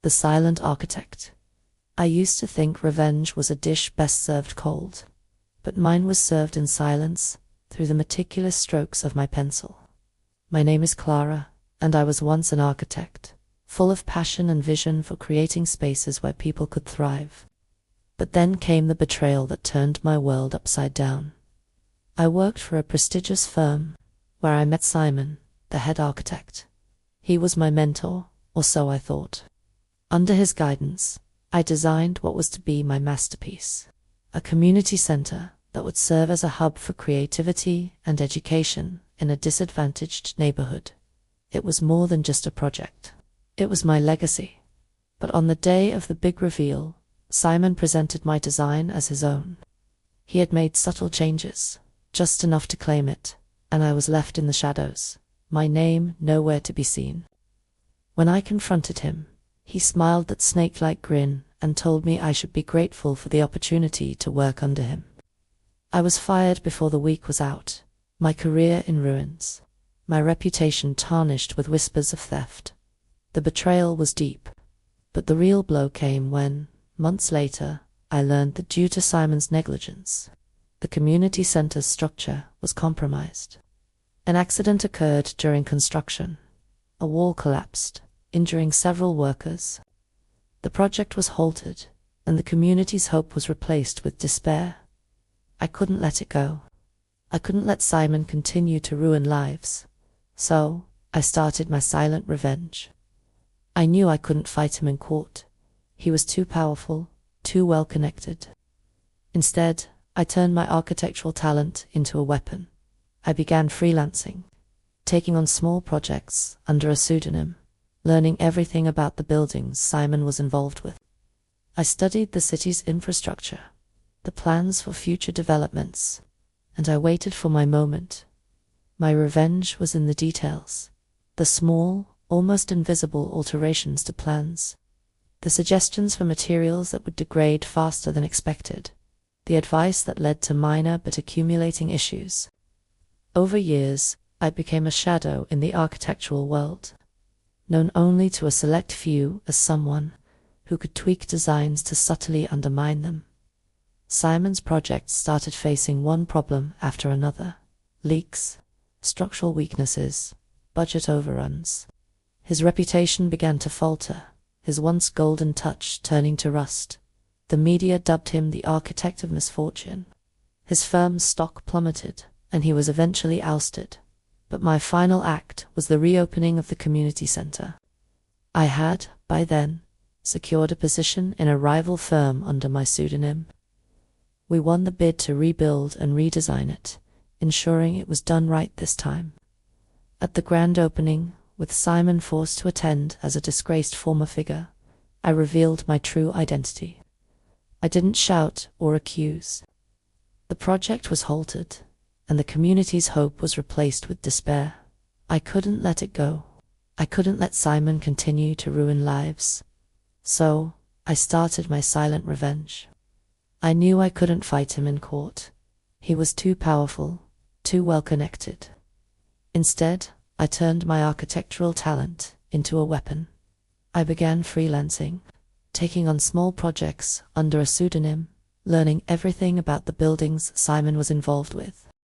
The silent architect. I used to think revenge was a dish best served cold, but mine was served in silence, through the meticulous strokes of my pencil. My name is Clara, and I was once an architect, full of passion and vision for creating spaces where people could thrive. But then came the betrayal that turned my world upside down. I worked for a prestigious firm, where I met Simon, the head architect. He was my mentor, or so I thought. Under his guidance, I designed what was to be my masterpiece, a community center that would serve as a hub for creativity and education in a disadvantaged neighborhood. It was more than just a project. It was my legacy. But on the day of the big reveal, Simon presented my design as his own. He had made subtle changes, just enough to claim it, and I was left in the shadows, my name nowhere to be seen. When I confronted him, he smiled that snake-like grin and told me I should be grateful for the opportunity to work under him. I was fired before the week was out, my career in ruins, my reputation tarnished with whispers of theft. The betrayal was deep, but the real blow came when, months later, I learned that due to Simon's negligence, the community center's structure was compromised. An accident occurred during construction. A wall collapsed, injuring several workers. The project was halted, and the community's hope was replaced with despair. I couldn't let it go. I couldn't let Simon continue to ruin lives. So, I started my silent revenge. I knew I couldn't fight him in court. He was too powerful, too well connected. Instead, I turned my architectural talent into a weapon. I began freelancing, taking on small projects under a pseudonym, learning everything about the buildings Simon was involved with. I studied the city's infrastructure, the plans for future developments, and I waited for my moment. My revenge was in the details, the small, almost invisible alterations to plans, the suggestions for materials that would degrade faster than expected, the advice that led to minor but accumulating issues. Over years, I became a shadow in the architectural world, known only to a select few as someone who could tweak designs to subtly undermine them. Simon's projects started facing one problem after another: leaks, structural weaknesses, budget overruns. His reputation began to falter, his once golden touch turning to rust. The media dubbed him the architect of misfortune. His firm's stock plummeted, and he was eventually ousted. But my final act was the reopening of the community center. I had, by then, secured a position in a rival firm under my pseudonym. We won the bid to rebuild and redesign it, ensuring it was done right this time. At the grand opening, with Simon forced to attend as a disgraced former figure, I revealed my true identity. I didn't shout or accuse. The project was halted, and the community's hope was replaced with despair. I couldn't let it go. I couldn't let Simon continue to ruin lives. So, I started my silent revenge. I knew I couldn't fight him in court. He was too powerful, too well connected. Instead, I turned my architectural talent into a weapon. I began freelancing, taking on small projects under a pseudonym, learning everything about the buildings Simon was involved with.